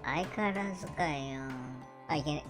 相変わらずかよ。あ、いけね。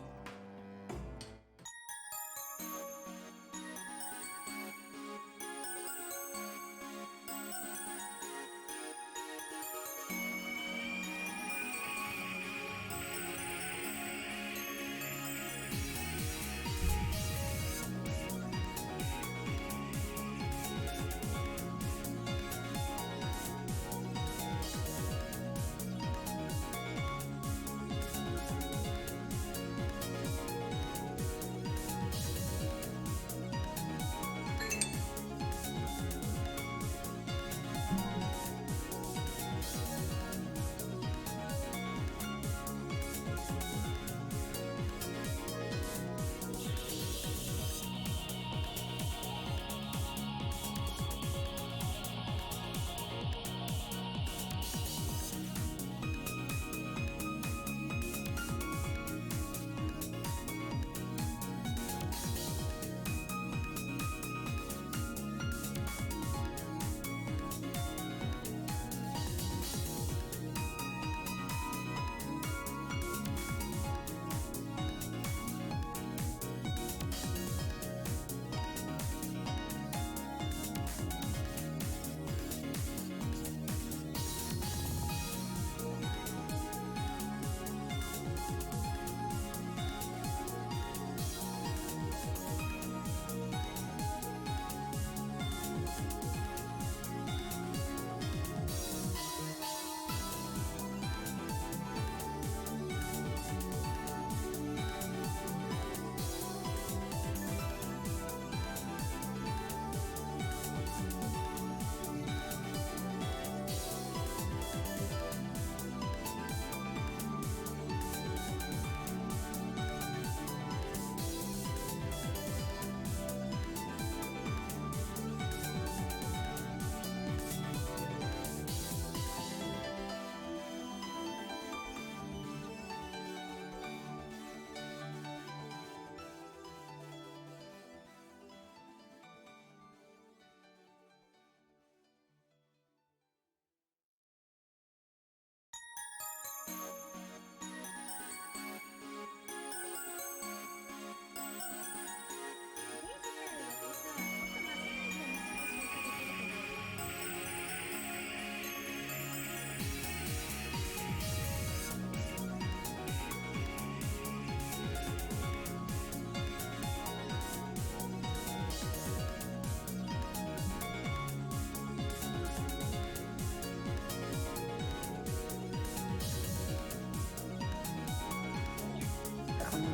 この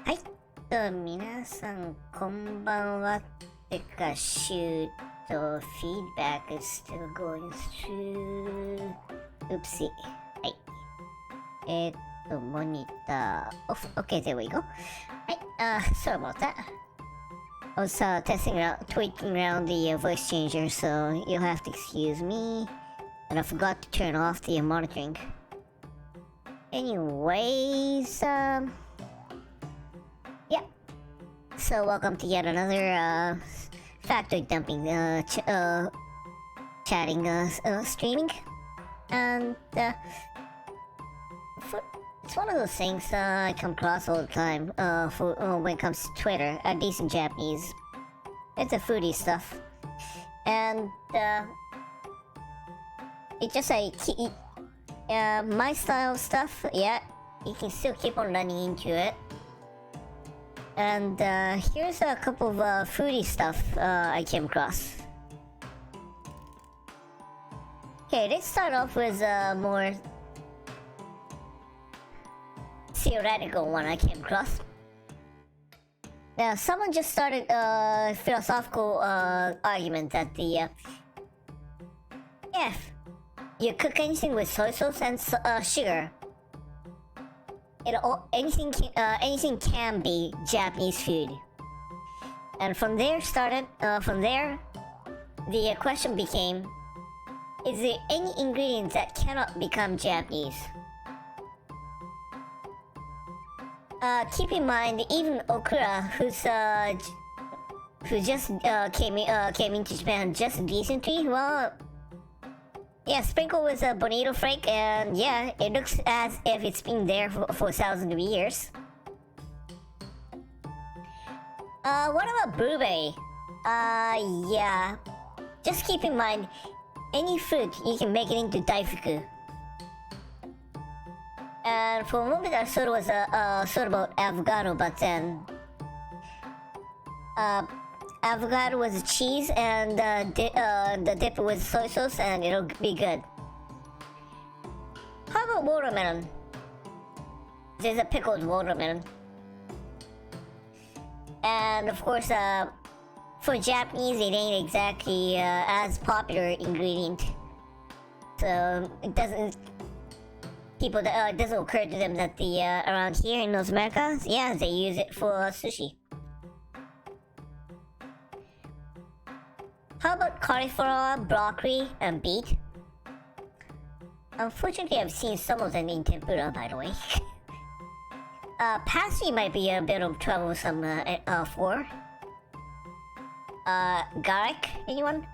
はい。皆さん、こんばんは。てか、シュート、feedback is still going through. Oopsie. はい。モニター、オフ。Okay, there we go. はい。Sorry about that. I was tweaking around the voice changer, so you'll have to excuse me. And I forgot to turn off the monitoring. Anyways, yeah. So welcome to yet another factoid dumping chatting streaming, and it's one of those things I come across all the time for when it comes to Twitter. Decent Japanese. It's a foodie stuff, and it just like my style stuff. Yeah, you can still keep on running into it. And here's a couple of foodie stuff I came across. Okay, let's start off with a more theoretical one I came across. Now, someone just started a philosophical argument that if you cook anything with soy sauce and sugar, anything can be Japanese food. And from there the question became, is there any ingredients that cannot become Japanese? Keep in mind, even Okura, who just came into Japan just recently, well, yeah, sprinkled with a bonito flake, and yeah, it looks as if it's been there for thousands of years. What about blueberry? Yeah. Just keep in mind, any food, you can make it into daifuku. And for a moment I thought it was thought about avocado, but then avocado was cheese, and the dip with soy sauce, and it'll be good. How about watermelon? There's a pickled watermelon. And of course, for Japanese, it ain't exactly as popular ingredient. So it doesn't occur to them that around here in North America, yeah, they use it for sushi. How about cauliflower, broccoli, and beet? Unfortunately, I've seen some of them in tempura, by the way. Parsley might be a bit of troublesome for. Garlic, anyone?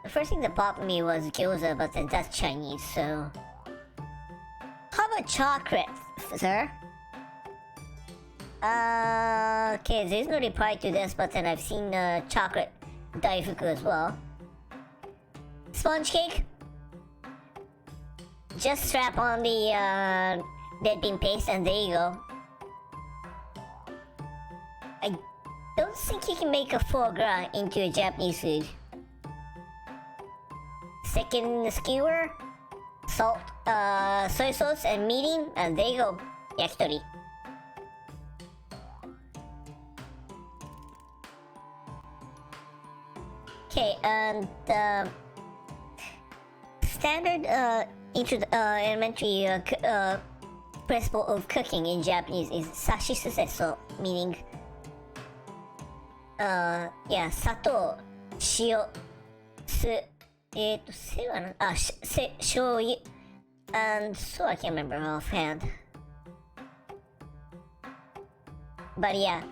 The first thing that popped in me was gyoza, but then that's Chinese, so... How about chocolate, sir? Okay, there's no reply to this, but then I've seen chocolate daifuku as well. Sponge cake? Just strap on the red bean paste, and there you go. I don't think you can make a foie gras into a Japanese food. Stick it in the skewer, salt, soy sauce, and meating, and there you go, yakitori. Okay, and standard elementary principle of cooking in Japanese is sashi suseso, meaning yeah, sato, shio, shoyu, and so I can't remember offhand. But yeah,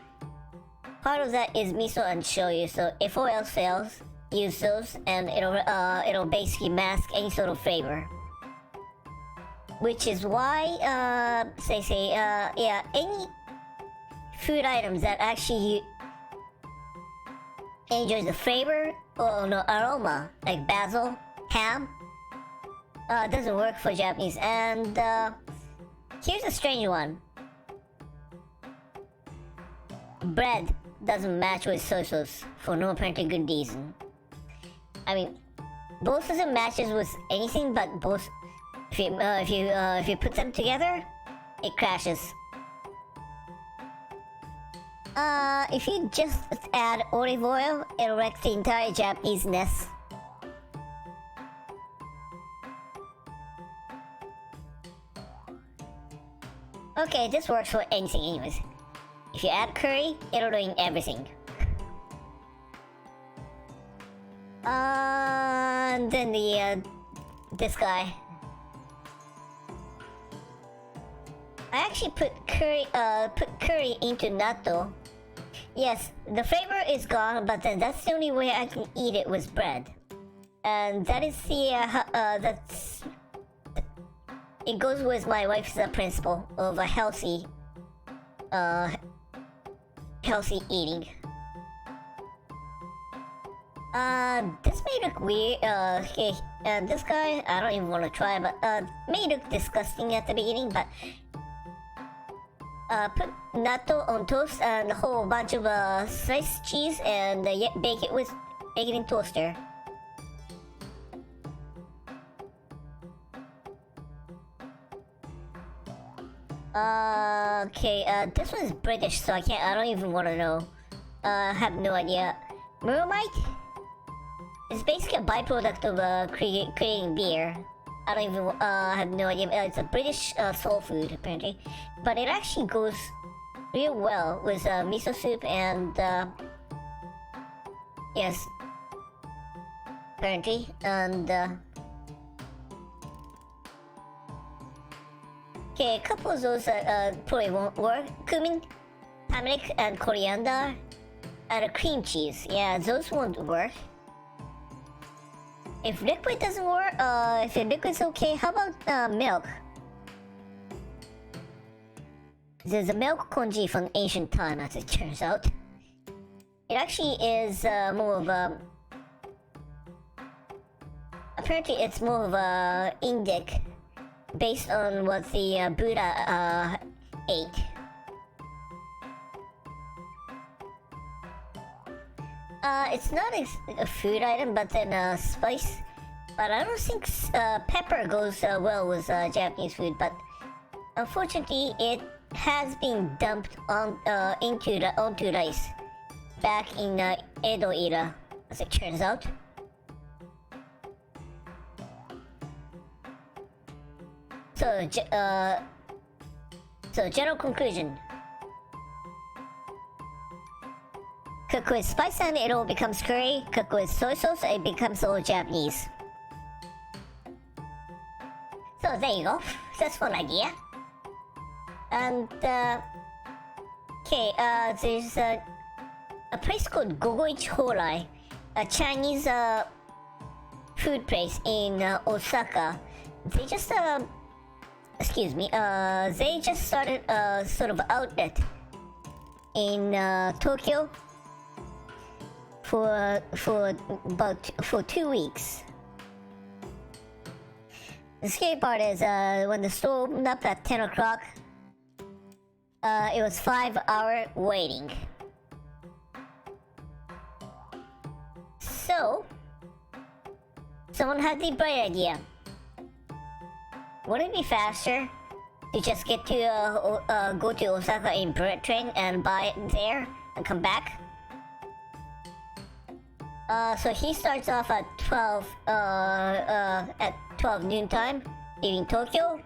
part of that is miso and shoyu, so if all else fails, use those, and it'll basically mask any sort of flavor. Which is why yeah, any food items that actually enjoys the flavor or no aroma, like basil, ham, doesn't work for Japanese. And here's a strange one. Bread doesn't match with soy sauce for no apparently good reason. I mean, both of them matches with anything, but both, if you put them together, it crashes. If you just add olive oil, it'll wreck the entire Japanese-ness. Okay, this works for anything anyways. If you add curry, it'll ruin everything. And then this guy. I actually put curry into natto. Yes, the flavor is gone, but then that's the only way I can eat it with bread. And that is that's... It goes with my wife's principle of a healthy eating. This may look weird. Okay, this guy, I don't even want to try, but may look disgusting at the beginning, but put natto on toast and a whole bunch of sliced cheese and bake it in toaster. Okay, this one's British, so I don't even want to know. I have no idea. Muromite is basically a byproduct of creating beer. I don't even have no idea. It's a British soul food, apparently. But it actually goes real well with miso soup and... yes. Apparently. And... okay, a couple of those probably won't work. Cumin, turmeric, and coriander. And a cream cheese. Yeah, those won't work. If liquid doesn't work, if the liquid's okay, how about milk? There's a milk congee from ancient time, as it turns out. It actually is more of a... apparently it's more of a Indic, based on what the Buddha ate. It's not a food item, but then spice. But I don't think pepper goes well with Japanese food. But unfortunately, it has been dumped onto rice back in Edo era, as it turns out. So general conclusion. Cook with spice and it all becomes curry. Cook with soy sauce, it becomes all Japanese. So there you go. That's one idea. And okay, there's a place called Gogoichi Horai, a Chinese food place in Osaka. They just they just started a sort of outlet in Tokyo for 2 weeks. The scary part is when the store opened up at 10 o'clock, it was 5-hour waiting. So, someone had the bright idea. Wouldn't it be faster to just get to go to Osaka in bullet train and buy it there and come back? So he starts off at 12 noon time, leaving Tokyo.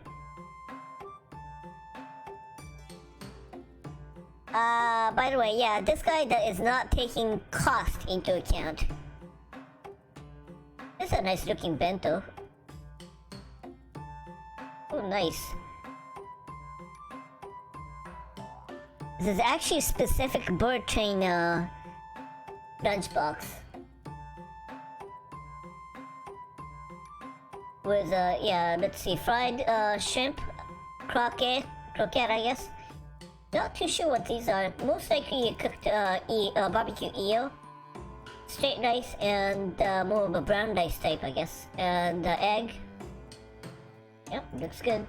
By the way, yeah, this guy that is not taking cost into account. This is a nice looking bento. Oh, nice. This is actually a specific bird train lunchbox. With yeah, let's see, fried shrimp, croquette, I guess. Not too sure what these are. Most likely cooked barbecue eel, straight rice, and more of a brown rice type, I guess, and egg. Yep, looks good.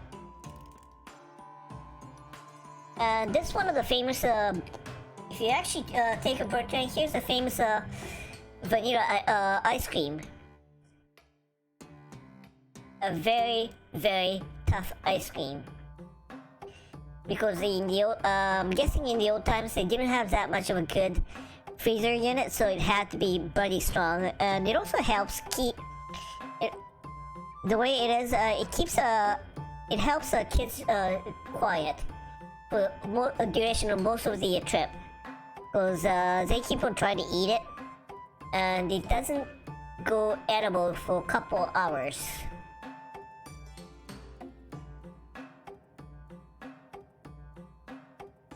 And this one of the famous. If you actually take a bird train, here's the famous vanilla ice cream. A very, very tough ice cream. Because I'm guessing in the old times they didn't have that much of a good freezer unit, so it had to be bloody strong. And it also helps keep it the way it is. It helps kids quiet for duration of most of the trip, because they keep on trying to eat it, and it doesn't go edible for a couple hours.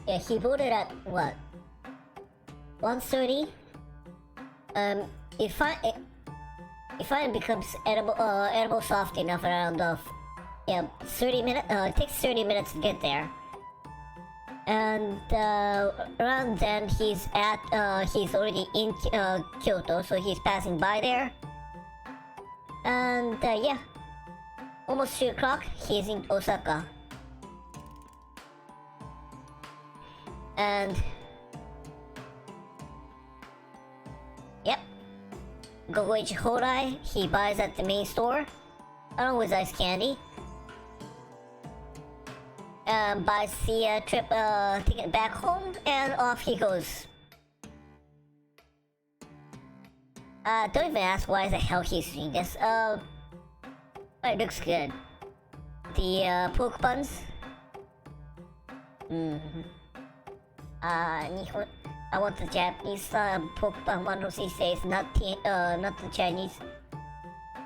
Yeah, he bought it at what? 1:30. If it becomes edible soft enough around 30 minutes. It takes 30 minutes to get there. And around then he's already in Kyoto, so he's passing by there. And yeah, almost 3 o'clock, he's in Osaka. And yep, Gogoichi Horai, he buys at the main store, along with ice candy. Buys the trip ticket back home, and off he goes. Don't even ask why the hell he's doing this. It looks good. The poke buns. I want the Japanese poke bun one of these days, not the Chinese,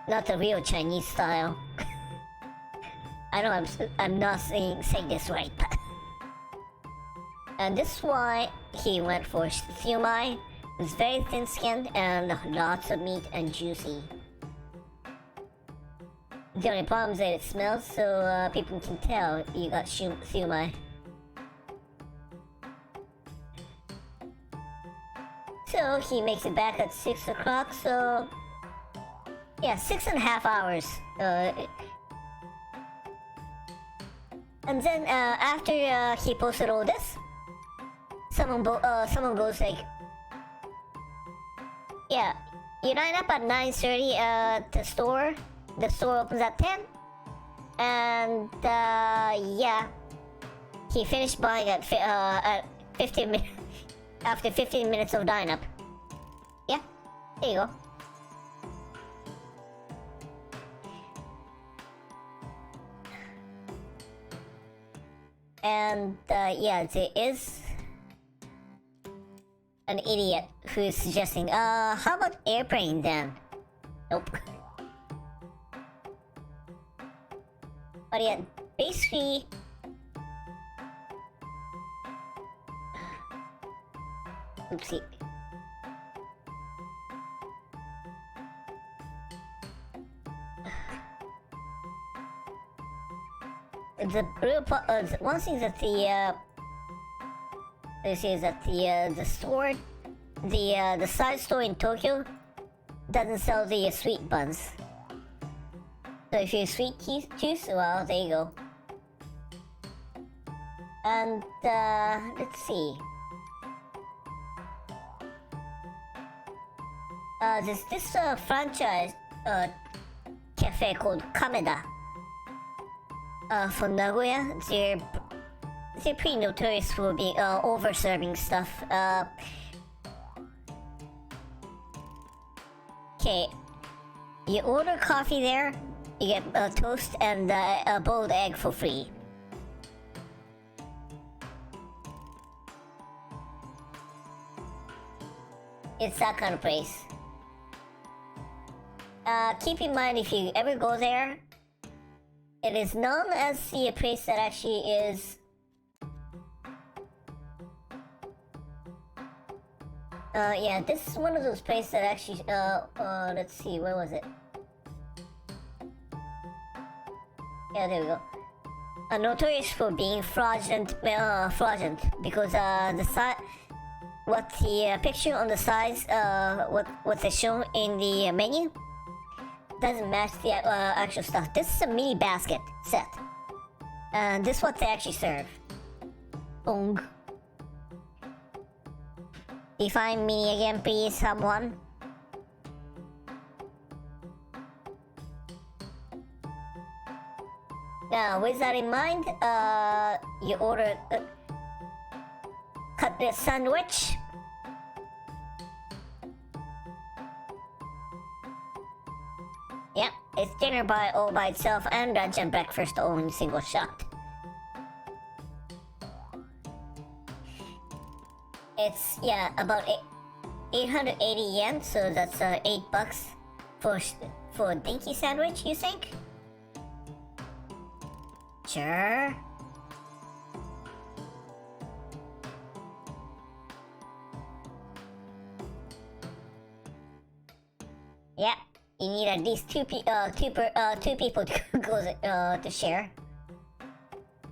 not the real Chinese style. I know I'm not saying this right, but and this is why he went for siumai. It's very thin-skinned and lots of meat and juicy. The only problem is that it smells, so people can tell you got siumai. So he makes it back at 6 o'clock. So yeah, 6.5 hours. And then after he posted all this, someone goes like, yeah, you line up at 9:30 at the store. The store opens at 10. And yeah, he finished buying at 15 minutes after 15 minutes of line up. Yeah, there you go. And yeah, there is an idiot who is suggesting, how about airplane then? Nope. But yeah, basically, oopsie. The real one thing that the store, the side store in Tokyo doesn't sell the sweet buns. So if you're a sweet tooth, well, there you go. And let's see. There's this franchise cafe called Kameda. From Nagoya, they're pretty notorious for being over-serving stuff. Okay, you order coffee there, you get a toast and a boiled egg for free. It's that kind of place. Keep in mind, if you ever go there, it is known as the place that actually is yeah, this is one of those places that actually let's see, where was it? Yeah, there we go. Notorious for being fraudulent because the side, what the picture on the sides, what they show in the menu doesn't match the actual stuff. This is a mini basket set, and this is what they actually serve. Bong. Define mini again, please, someone. Now, with that in mind, you order cut the sandwich. Yep, it's dinner all by itself, and lunch and breakfast all in a single shot. It's, yeah, about 880 yen, so that's $8 for a dinky sandwich, you think? Sure. Yeah, you need at least two people to go to share.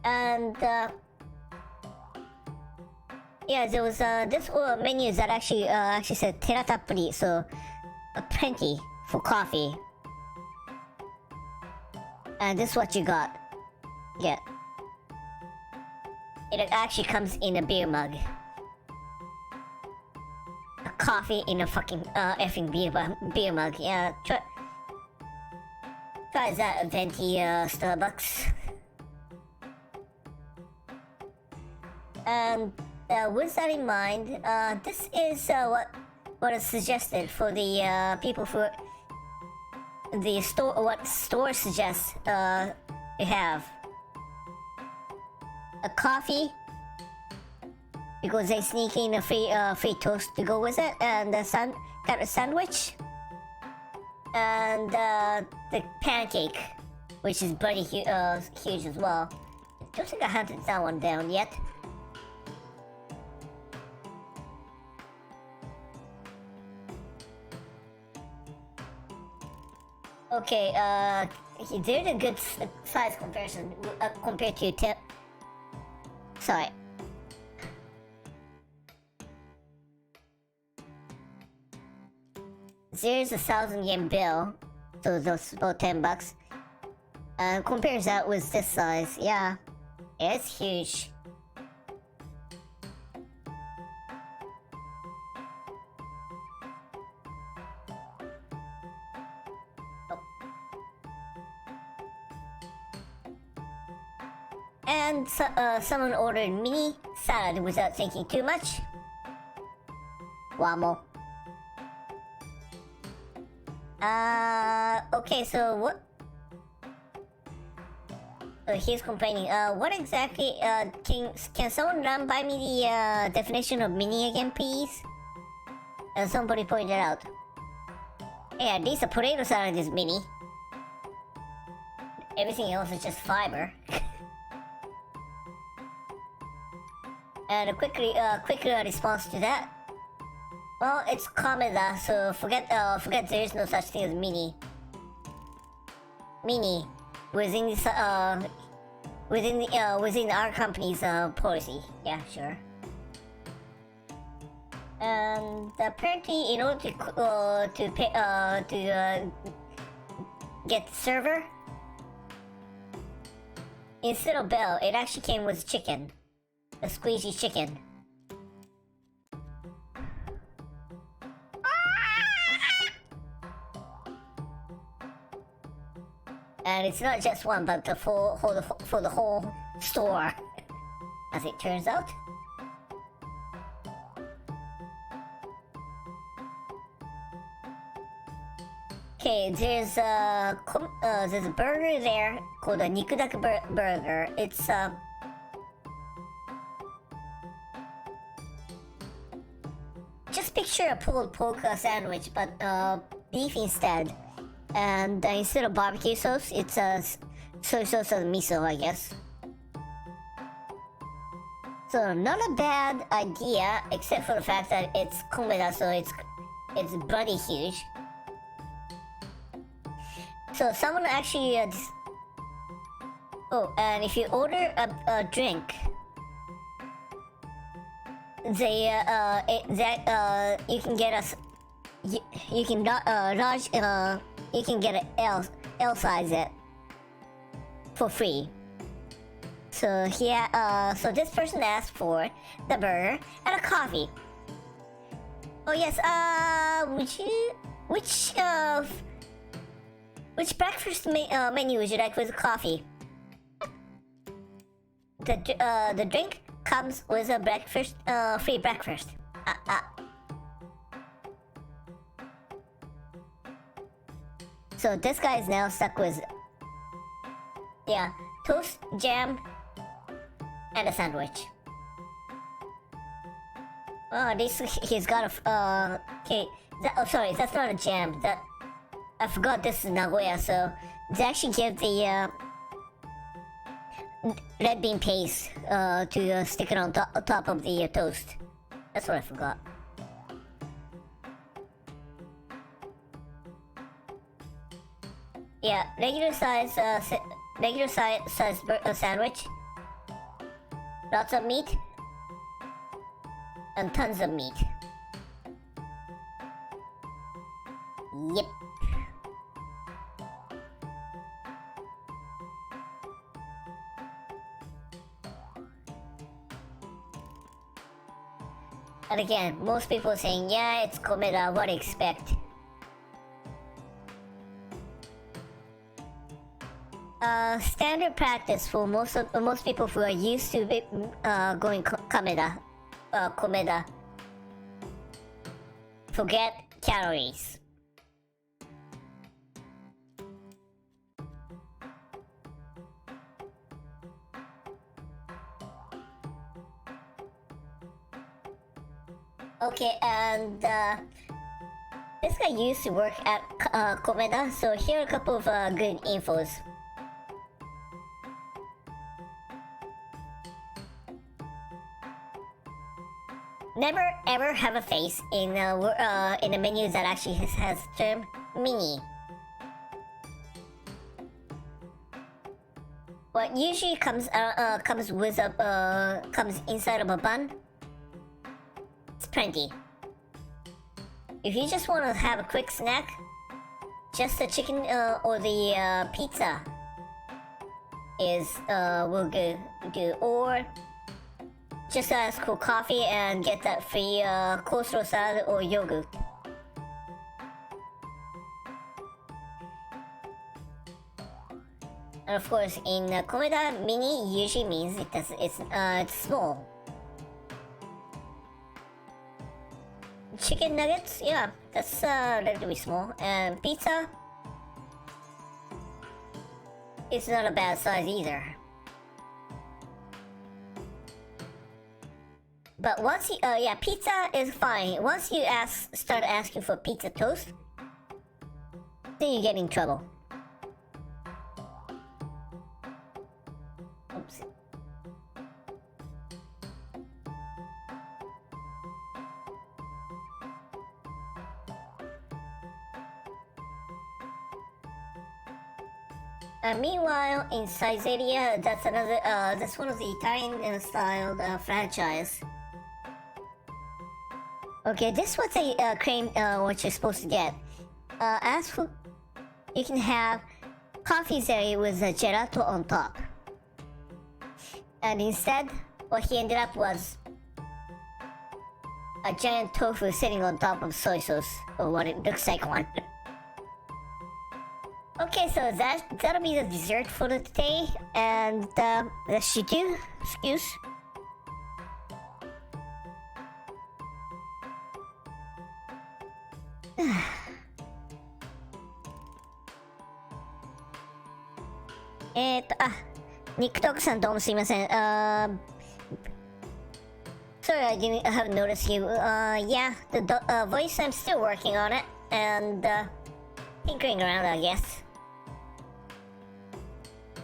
And yeah, there was this menu that actually said teratappuri, so plenty for coffee. And this is what you got. Yeah. It actually comes in a beer mug. A coffee in a fucking effing beer mug. Yeah, try that, venti Starbucks. And with that in mind, this is what is suggested for the people for the store. What store suggests you have a coffee because they sneak in a free toast to go with it, and a sandwich, and the pancake, which is pretty huge as well. I don't think I hunted that one down yet. Okay, there's a good size comparison compared to sorry. There's a 1,000 yen bill, so those about $10. Compares that with this size, yeah, it's huge. And someone ordered mini salad without thinking too much. Wamo. Okay, so what? He's complaining. What exactly? Can someone run by me the definition of mini again, please? Somebody pointed out. Yeah, at least a potato salad is mini. Everything else is just fiber. And a quick response to that. Well, it's Kameda, so forget there is no such thing as mini. Mini within this within our company's policy. Yeah, sure. And apparently, in order to get the server, instead of bell, it actually came with chicken. A squeezy chicken. And it's not just one, but for the whole store, as it turns out. Okay, there's a burger there called a Nikudaku burger. It's just picture a pulled pork sandwich, but beef instead. And instead of barbecue sauce, it's soy sauce and miso, I guess. So not a bad idea, except for the fact that it's Komeda, so it's bloody huge. So someone actually oh, and if you order a drink, they you can get you can large you can get an L size it for free. So here, so this person asked for the burger and a coffee. Oh yes, which breakfast menu would you like with coffee? The drink comes with a breakfast, free breakfast. So this guy is now stuck with, yeah, toast, jam, and a sandwich. Oh, this he's got a okay. Oh, sorry, that's not a jam. That I forgot this is Nagoya, so they actually give the red bean paste to stick it on top of the toast. That's what I forgot. Yeah, regular size sandwich. Lots of meat and tons of meat. Yep. And again, most people are saying, yeah, it's Komeda, what do you expect? Standard practice for most people who are used to going Komeda. Forget calories. Okay, and this guy used to work at Komeda, so here are a couple of good infos. Never ever have a face in a menu that actually has the term mini. What usually comes inside of a bun. It's plenty. If you just want to have a quick snack, just the chicken or the pizza will do, or just ask for coffee and get that free coleslaw salad or yogurt. And of course, in Komeda, mini usually means it's small. Chicken nuggets, yeah, that's relatively small. And pizza, it's not a bad size either. But once pizza is fine. Once you start asking for pizza toast, then you get in trouble. Oops. Meanwhile, in Saizeriya, that's one of the Italian-styled franchise. Okay, this was a cream what you're supposed to get. As for, you can have coffee zeri with a gelato on top. And instead, what he ended up was a giant tofu sitting on top of soy sauce, or what it looks like one. Okay, so that'll be the dessert for today, and that should do. Excuse. Nickさんどうもすいません。Sorry, I haven't noticed you. Yeah, the voice, I'm still working on it, and tinkering around, I guess.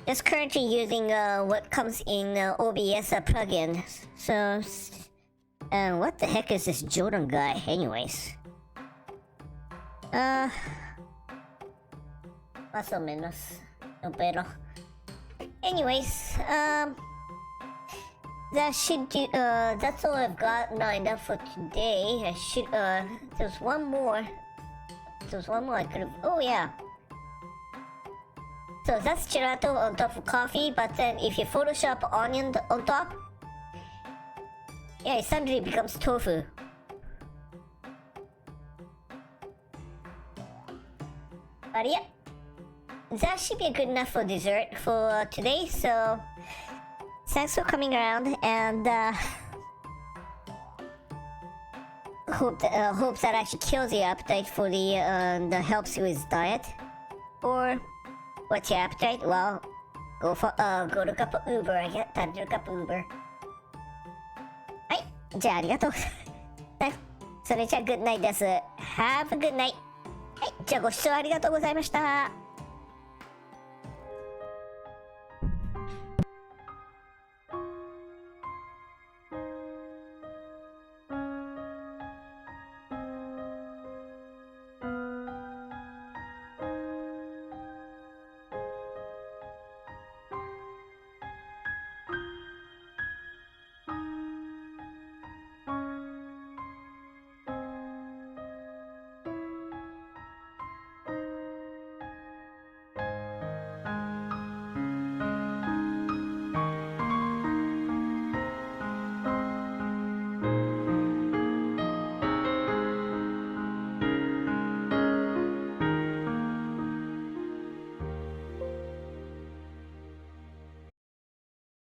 Just currently using what comes in OBS plugin. So, and what the heck is this Jordan guy, anyways? Más o menos. No pero. Anyways, that should do. That's all I've got lined up for today. I should. There's one more. I could have. Oh yeah. So that's gelato on top of coffee, but then if you Photoshop onion on top, yeah, it suddenly becomes tofu. But yeah, that should be good enough for dessert for today. So thanks for coming around, and hope that actually kills your appetite for the helps with diet. Or what's your appetite? Well, go to Cup Uber. I get time to Cup Uber. はい、じゃあありがとう。それじゃあグッナイです。Have a good night。はい、じゃあご視聴ありがとうございました。